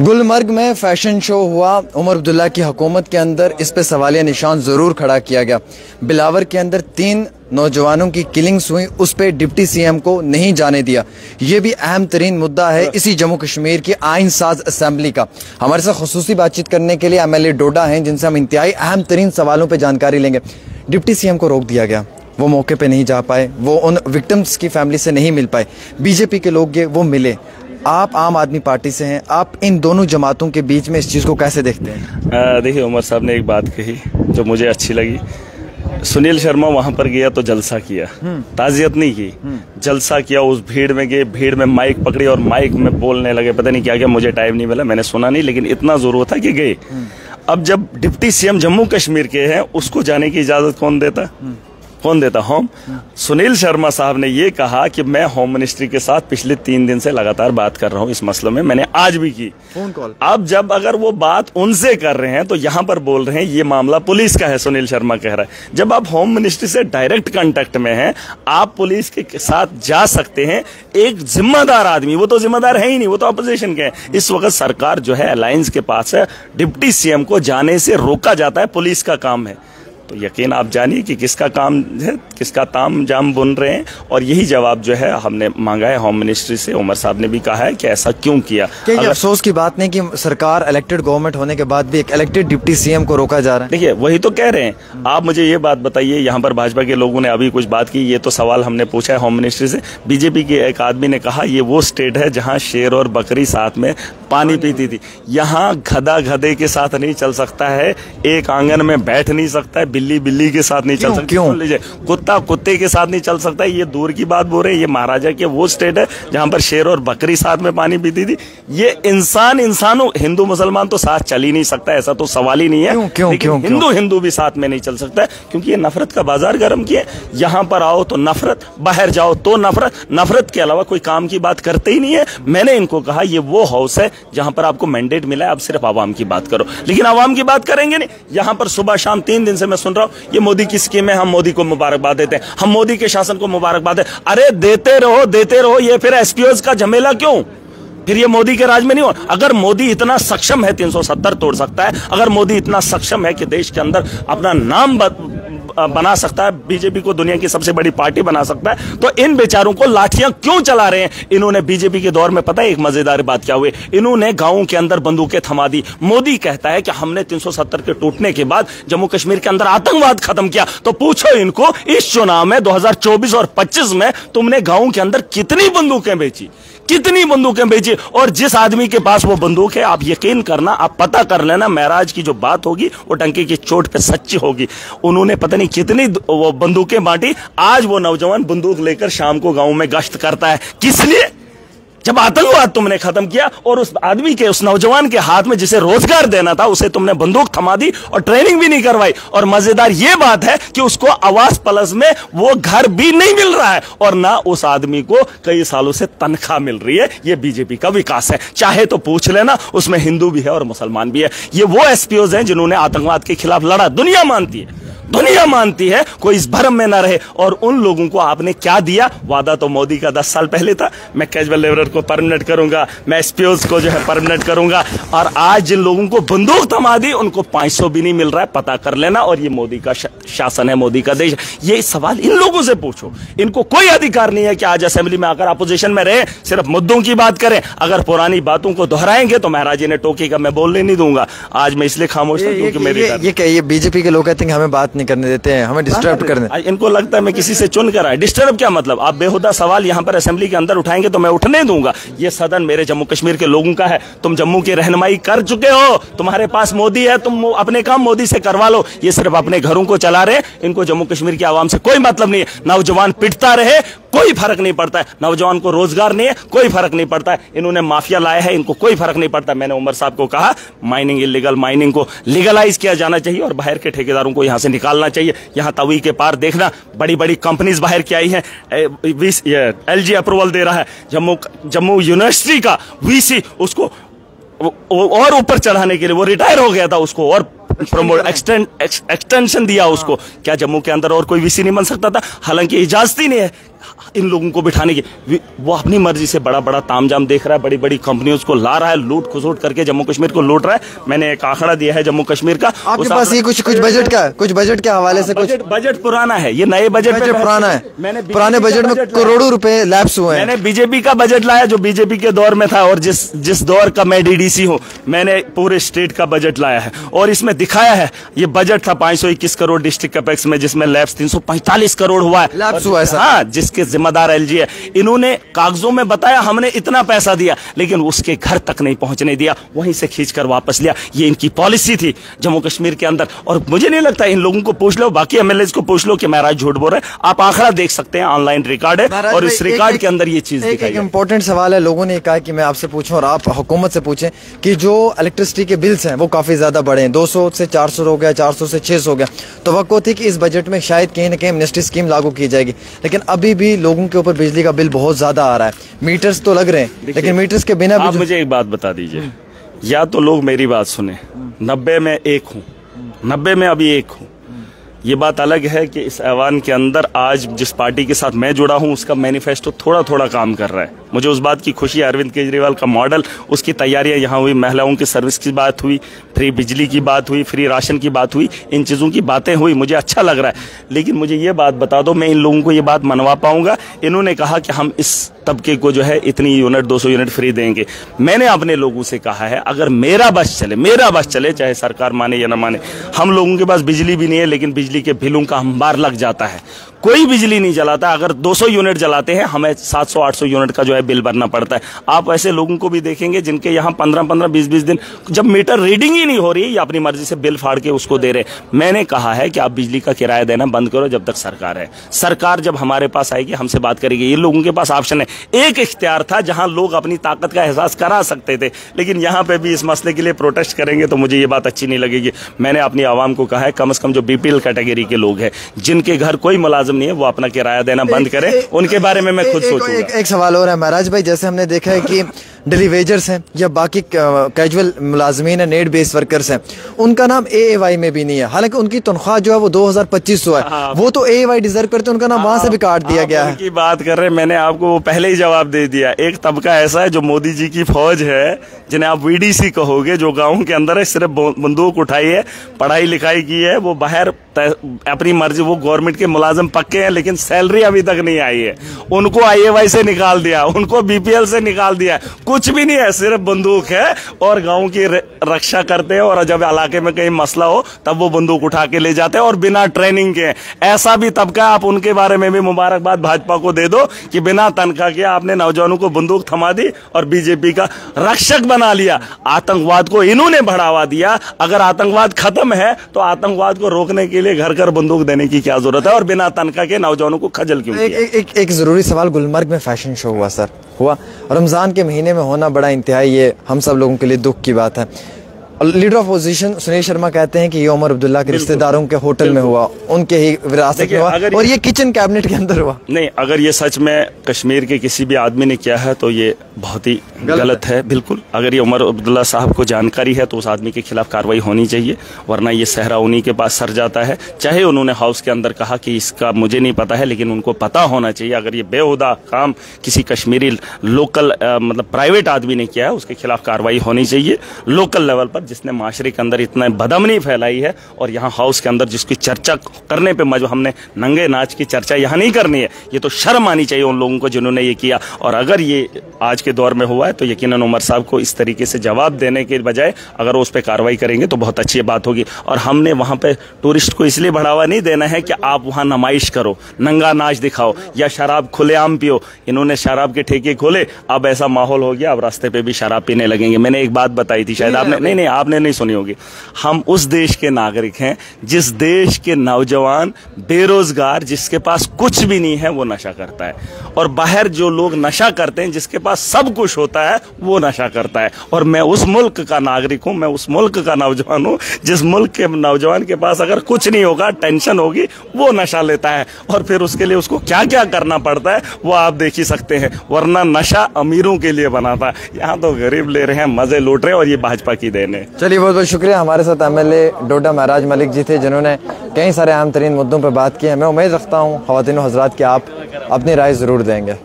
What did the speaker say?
गुलमर्ग में fashion show हुआ। उमर अब्दुल्ला की हुकूमत के अंदर इस पे सवालिया निशान ज़रूर खड़ा किया गया। बिलावर के अंदर 3 नौजवानों की किलिंग्स हुई, उस पे डिप्टी सीएम को नहीं जाने दिया। ये भी अहम तरीन मुद्दा है इसी जम्मू कश्मीर की आइन साज असम्बली का। हमारे साथ खुसूसी बातचीत करने के लिए MLA डोडा हैं, जिनसे हम इंतहाई अहम तरीन सवालों पर जानकारी लेंगे। डिप्टी सीएम को रोक दिया गया, वो मौके पे नहीं जा पाए, वो उन विक्टिम्स की फैमिली से नहीं मिल पाए। बीजेपी के लोग वो मिले। आप आम आदमी पार्टी से हैं, आप इन दोनों जमातों के बीच में इस चीज़ को कैसे देखते हैं? देखिए, उमर साहब ने एक बात कही जो मुझे अच्छी लगी। सुनील शर्मा वहां पर गया तो जलसा किया, ताजियत नहीं की, जलसा किया। उस भीड़ में गए, भीड़ में माइक पकड़ी और माइक में बोलने लगे। पता नहीं क्या क्या, मुझे टाइम नहीं मिला, मैंने सुना नहीं, लेकिन इतना जोर था कि गए। अब जब डिप्टी सीएम जम्मू कश्मीर के हैं, उसको जाने की इजाजत कौन देता? कौन देता? होम। सुनील शर्मा साहब ने ये कहा कि मैं होम मिनिस्ट्री के साथ पिछले 3 दिन से लगातार बात कर रहा हूं इस मसले में, मैंने आज भी की फोन कॉल। अब जब अगर वो बात उनसे कर रहे हैं तो यहां पर बोल रहे हैं ये मामला पुलिस का है, सुनील शर्मा कह रहा है। जब आप होम मिनिस्ट्री से डायरेक्ट कांटेक्ट में हैं, आप पुलिस के साथ जा सकते हैं। एक जिम्मेदार आदमी, वो तो जिम्मेदार है ही नहीं, वो तो अपोजिशन के हैं। इस वक्त सरकार जो है अलायंस के पास है, डिप्टी सीएम को जाने से रोका जाता है, पुलिस का काम है। तो यकीन आप जानिए कि किसका काम है, किसका ताम जाम बुन रहे हैं। और यही जवाब जो है हमने मांगा है होम मिनिस्ट्री से। उमर साहब ने भी कहा है कि ऐसा क्यों किया। क्या ये अफसोस की बात नहीं कि सरकार इलेक्टेड गवर्नमेंट होने के बाद भी एक इलेक्टेड डिप्टी सीएम को रोका जा रहा है? देखिए, वही तो कह रहे हैं। आप मुझे ये बात बताइए, यहाँ पर भाजपा के लोगों ने अभी कुछ बात की, ये तो सवाल हमने पूछा है होम मिनिस्ट्री से। बीजेपी के एक आदमी ने कहा ये वो स्टेट है जहाँ शेर और बकरी साथ में पानी पीती थी। यहाँ गधा गधे के साथ नहीं चल सकता है, एक आंगन में बैठ नहीं सकता है, बिल्ली बिल्ली के साथ नहीं चल सकती। क्यों? लीजिए, कुत्ता कुत्ते के साथ नहीं चल सकता है, ये दूर की बात बोल रहे हैं। ये महाराजा के वो स्टेट है जहां पर शेर और बकरी साथ में पानी पीती थी। ये इंसानों हिंदू मुसलमान तो साथ चल ही नहीं सकता, ऐसा तो सवाल ही नहीं है। क्यों? हिंदू भी साथ में नहीं चल सकता है, क्योंकि ये नफरत का बाजार गर्म किए। यहां पर आओ तो नफरत, बाहर जाओ तो नफरत, नफरत के अलावा कोई काम की बात करते ही नहीं है। मैंने इनको कहा ये वो हाउस है जहां पर आपको मैंडेट मिला है, आप सिर्फ आवाम की बात करो, लेकिन आवाम की बात करेंगे नहीं। यहां पर सुबह शाम 3 दिन से मैं सुन रहा हूं ये मोदी की स्कीम है, हम मोदी को मुबारकबाद देते हैं, हम मोदी के शासन को मुबारकबाद देते। अरे देते रहो, ये फिर एसपीओज का झमेला क्यों? फिर ये मोदी के राज में नहीं हो। अगर मोदी इतना सक्षम है 370 तोड़ सकता है, अगर मोदी इतना सक्षम है कि देश के अंदर अपना नाम बना सकता है, बीजेपी को दुनिया की सबसे बड़ी पार्टी बना सकता है, तो इन बेचारों को लाठियां क्यों चला रहे हैं? इन्होंने बीजेपी के दौर में, पता है एक मजेदार बात क्या हुई? इन्होंने गांवों के अंदर बंदूकें थमा दी। मोदी कहता है कि हमने 370 के टूटने के बाद जम्मू कश्मीर के अंदर आतंकवाद खत्म किया। तो पूछो इनको, इस चुनाव में 2024 और 25 में तुमने गांवों के अंदर कितनी बंदूकें बेची? कितनी बंदूकें बेची? और जिस आदमी के पास वो बंदूक है, आप यकीन करना, आप पता कर लेना, महराज की जो बात होगी वो टंकी की चोट पे सच्ची होगी। उन्होंने पता नहीं कितनी वो बंदूकें बांटी। आज वो नौजवान बंदूक लेकर शाम को गांव में गश्त करता है। किस लिए? जब आतंकवाद तुमने खत्म किया और उस आदमी के, उस नौजवान के हाथ में जिसे रोजगार देना था, उसे तुमने बंदूक थमा दी और ट्रेनिंग भी नहीं करवाई। और मजेदार ये बात है कि उसको आवास प्लस में वो घर भी नहीं मिल रहा है और ना उस आदमी को कई सालों से तनख्वाह मिल रही है। ये बीजेपी का विकास है। चाहे तो पूछ लेना, उसमें हिंदू भी है और मुसलमान भी है। ये वो एसपीओज हैं जिन्होंने आतंकवाद के खिलाफ लड़ा। दुनिया मानती है, कोई इस भरम में ना रहे। और उन लोगों को आपने क्या दिया? वादा तो मोदी का 10 साल पहले था, मैं कैजुअल लेबरर को परमानेंट करूंगा, मैं एसपीओज को जो है परमानेंट करूंगा। और आज जिन लोगों को बंदूक थमा दी, उनको 500 भी नहीं मिल रहा है, पता कर लेना। और ये मोदी का शासन है, मोदी का देश। ये सवाल इन लोगों से पूछो। इनको कोई अधिकार नहीं है कि आज असेंबली में आकर अपोजिशन में रहे, सिर्फ मुद्दों की बात करें। अगर पुरानी बातों को दोहराएंगे तो महाराज ने टोकेगा, मैं बोलने नहीं दूंगा। आज मैं इसलिए खामोश था क्योंकि मेरी ये बीजेपी के लोग कहते हैं हमें बात नहीं करने देते हैं, हमें डिस्टर्ब करने। इनको लगता है मैं किसी से चुन कर आया। डिस्टर्ब क्या मतलब? आप बेहुदा सवाल यहाँ पर असेंबली के अंदर उठाएंगे तो मैं उठने दूंगा। ये सदन मेरे जम्मू कश्मीर के लोगों का है। तुम जम्मू की रहनुमाई कर चुके हो, तुम्हारे पास मोदी है, तुम अपने काम मोदी से करवा लो। ये सिर्फ अपने घरों को चला रहे हैं, इनको जम्मू कश्मीर की आवाम से कोई मतलब नहीं है। नौजवान पिटता रहे, कोई फर्क नहीं पड़ता है। नौजवान को रोजगार नहीं है, कोई फर्क नहीं पड़ता है। इन्होंने माफिया लाया है, इनको कोई फर्क नहीं पड़ता। मैंने उमर साहब को कहा माइनिंग, इलीगल माइनिंग को लीगलाइज किया जाना चाहिए और बाहर के ठेकेदारों को यहां से निकालना चाहिए। यहां तवी के पार देखना, बड़ी बड़ी कंपनीज बाहर की आई हैं। LG अप्रूवल दे रहा है, जम्मू यूनिवर्सिटी का वीसी, उसको और ऊपर चढ़ाने के लिए, वो रिटायर हो गया था, उसको और प्रमोट एक्सटेंशन दिया उसको। क्या जम्मू के अंदर और कोई वीसी नहीं बन सकता था? हालांकि इजाजत ही नहीं है। इन लोगों को बिठाने की, वो अपनी मर्जी से बड़ा बड़ा तामझाम देख रहा है, बड़ी बड़ी कंपनियों को ला रहा है, लूट खसोट करके जम्मू कश्मीर को लूट रहा है। मैंने एक आंकड़ा दिया है जम्मू कश्मीर का। आपके पास ये कुछ बजट के हवाले से बजट पुराना है, ये नए बजट पुराना है। मैंने पुराने बजट में करोड़ों रुपए लैप्स हुए हैं। मैंने बीजेपी का बजट लाया जो बीजेपी के दौर में था, और जिस दौर का मैं डीडीसी हूं, मैंने पूरे स्टेट का बजट लाया है और इसमें दिखाया है। ये बजट था 521 करोड़ डिस्ट्रिक्ट कैपेक्स में, जिसमें लैप्स 345 करोड़ हुआ है, लैप्स हुआ है सर। हाँ, जिसके जिम्मेदार एलजी है। इन्होंने कागजों में बताया हमने इतना पैसा दिया, लेकिन उसके घर तक नहीं पहुंचने दिया, वहीं से खींचकर वापस लिया। ये इनकी पॉलिसी थी जम्मू कश्मीर के अंदर। और मुझे नहीं लगता, इन लोगों को पूछ लो, बाकी एमएलए को पूछ लो कि महाराज झूठ बोल रहे हैं। आप आंकड़ा देख सकते हैं, ऑनलाइन रिकॉर्ड है, और इस रिकॉर्ड के अंदर ये चीज दिखाई। एक इंपॉर्टेंट सवाल है, लोगों ने कहा कि मैं आपसे पूछूं और आप हुकूमत से पूछें कि जो इलेक्ट्रिसिटी के बिल्स हैं वो काफी ज्यादा बढ़े हैं, 200 से 400 हो गया, 400 से 600 हो गया। तो वक्त थी कि इस बजट में शायद कहीं ना कहीं एमनेस्टी स्कीम लागू की जाएगी, लेकिन अभी भी लोगों के ऊपर बिजली का बिल बहुत ज्यादा आ रहा है। मीटर्स तो लग रहे हैं, लेकिन मीटर्स के बिना आप मुझे एक बात बता दीजिए, या तो लोग मेरी बात सुने, 90 में एक हूं, 90 में अभी एक हूं। ये बात अलग है कि इस ऐवान के अंदर आज जिस पार्टी के साथ मैं जुड़ा हूं, उसका मैनिफेस्टो थोड़ा थोड़ा काम कर रहा है। मुझे उस बात की खुशी है, अरविंद केजरीवाल का मॉडल, उसकी तैयारियां यहाँ हुई, महिलाओं की सर्विस की बात हुई, फ्री बिजली की बात हुई, फ्री राशन की बात हुई, इन चीज़ों की बातें हुई, मुझे अच्छा लग रहा है। लेकिन मुझे ये बात बता दो, मैं इन लोगों को ये बात मनवा पाऊंगा? इन्होंने कहा कि हम इस तबके को जो है इतनी यूनिट 200 यूनिट फ्री देंगे। मैंने अपने लोगों से कहा है, अगर मेरा बस चले, चाहे सरकार माने या ना माने, हम लोगों के पास बिजली भी नहीं है, लेकिन बिजली के बिलों का अंबार लग जाता है। कोई बिजली नहीं जलाता, अगर 200 यूनिट जलाते हैं हमें 700-800 यूनिट का जो है बिल भरना पड़ता है। आप ऐसे लोगों को भी देखेंगे जिनके यहाँ 15-15, 20-20 दिन जब मीटर रीडिंग ही नहीं हो रही, या अपनी मर्जी से बिल फाड़ के उसको दे रहे। मैंने कहा है कि आप बिजली का किराया देना बंद करो जब तक सरकार है। सरकार जब हमारे पास आएगी हमसे बात करेगी। ये लोगों के पास ऑप्शन है, एक इख्तियार था जहां लोग अपनी ताकत का एहसास करा सकते थे, लेकिन यहां पे भी इस मसले के लिए प्रोटेस्ट करेंगे तो मुझे ये बात अच्छी नहीं लगेगी। मैंने अपनी आवाम को कहा है, कम से कम जो बीपीएल कैटेगरी के लोग हैं, जिनके घर कोई मुलाजिम नहीं है, वो अपना किराया देना बंद करें। उनके बारे में मैं खुद सोचूंगा। एक सवाल और है महाराज भाई, जैसे हमने देखा है कि डेली वेजर्स हैं या बाकी कैजुअल मुलाजमीन है, नेट बेस्ड वर्कर्स हैं, उनका नाम एएवाई में भी नहीं है, हालांकि उनकी तनख्वाह जो है वो 2500 है। वो तो एएवाई डिजर्व करते हैं, उनका नाम वहां से भी काट दिया गया है। की बात कर रहे हैं, मैंने आपको वो पहले ही जवाब दे दिया। एक तबका ऐसा है जो मोदी जी की फौज है, जिन्हें आप वीडीसी कहोगे, जो गाँव के अंदर है, सिर्फ बंदूक उठाई है, पढ़ाई लिखाई की है, वो बाहर अपनी मर्जी, वो गवर्नमेंट के मुलाजिम पक्के हैं, लेकिन सैलरी अभी तक नहीं आई है। उनको आईएवाई से निकाल दिया, उनको बीपीएल से निकाल दिया, कुछ भी नहीं है, सिर्फ बंदूक है, और गांव की रक्षा करते हैं, और जब इलाके में कहीं मसला हो तब वो बंदूक उठा के ले जाते हैं, और बिना ट्रेनिंग के। ऐसा भी तबका, आप उनके बारे में भी मुबारकबाद भाजपा को दे दो कि बिना तनख्वाह के आपने नौजवानों को बंदूक थमा दी और बीजेपी का रक्षक बना लिया। आतंकवाद को इन्होंने बढ़ावा दिया। अगर आतंकवाद खत्म है तो आतंकवाद को रोकने के लिए घर घर बंदूक देने की क्या जरूरत है, और बिना तनख्वाह के नौजवानों को खजल क्यों किया? एक जरूरी सवाल, गुलमर्ग में फैशन शो हुआ सर, हुआ, रमजान के महीने में होना बड़ा इंतहाई, ये हम सब लोगों के लिए दुख की बात है। Leader of opposition Sunil Sharma कहते हैं कि ये उमर अब्दुल्ला के रिश्तेदारों के होटल में हुआ, उनके ही विरासत में हुआ, और ये किचन कैबिनेट के अंदर हुआ। नहीं, अगर ये सच में कश्मीर के किसी भी आदमी ने किया है तो ये बहुत ही गलत है, बिल्कुल। अगर ये उमर अब्दुल्ला साहब को जानकारी है तो उस आदमी के खिलाफ कार्रवाई होनी चाहिए, वरना ये सहरा उन्हीं के पास सर जाता है। चाहे उन्होंने हाउस के अंदर कहा कि इसका मुझे नहीं पता है, लेकिन उनको पता होना चाहिए। अगर ये बेहुदा काम किसी कश्मीरी लोकल मतलब प्राइवेट आदमी ने किया है, उसके खिलाफ कार्रवाई होनी चाहिए लोकल लेवल पर, जिसने माशरे के अंदर इतना बदमनी फैलाई है। और यहाँ हाउस के अंदर जिसकी चर्चा करने पे हमने नंगे नाच की चर्चा यहाँ नहीं करनी है। ये तो शर्म आनी चाहिए उन लोगों को जिन्होंने ये किया। और अगर ये आज के दौर में हुआ है तो यकीनन उमर साहब को इस तरीके से जवाब देने के बजाय अगर उस पर कार्रवाई करेंगे तो बहुत अच्छी बात होगी। और हमने वहाँ पे टूरिस्ट को इसलिए बढ़ावा नहीं देना है कि आप वहाँ नुमाइश करो, नंगा नाच दिखाओ या शराब खुलेआम पियो। इन्होंने शराब के ठेके खोले, अब ऐसा माहौल हो गया, अब रास्ते पे भी शराब पीने लगेंगे। मैंने एक बात बताई थी, शायद आपने नहीं आपने नहीं सुनी होगी। हम उस देश के नागरिक हैं जिस देश के नौजवान बेरोजगार, जिसके पास कुछ भी नहीं है, वो नशा करता है। और बाहर जो लोग नशा करते हैं, जिसके पास सब कुछ होता है, वो नशा करता है। और मैं उस मुल्क का नागरिक हूं, मैं उस मुल्क का नौजवान हूं जिस मुल्क के नौजवान के पास अगर कुछ नहीं होगा, टेंशन होगी, वो नशा लेता है। और फिर उसके लिए उसको क्या क्या करना पड़ता है वो आप देख ही सकते हैं। वरना नशा अमीरों के लिए बना था, यहाँ तो गरीब ले रहे हैं, मजे लूट रहे हैं, और ये भाजपा की देन है। चलिए, बहुत बहुत शुक्रिया। हमारे साथ MLA डोडा महराज मलिक जी थे, जिन्होंने कई सारे अहम तरीन मुद्दों पर बात की है। मैं उम्मीद रखता हूँ ख़वातीन व हज़रात कि आप अपनी राय ज़रूर देंगे।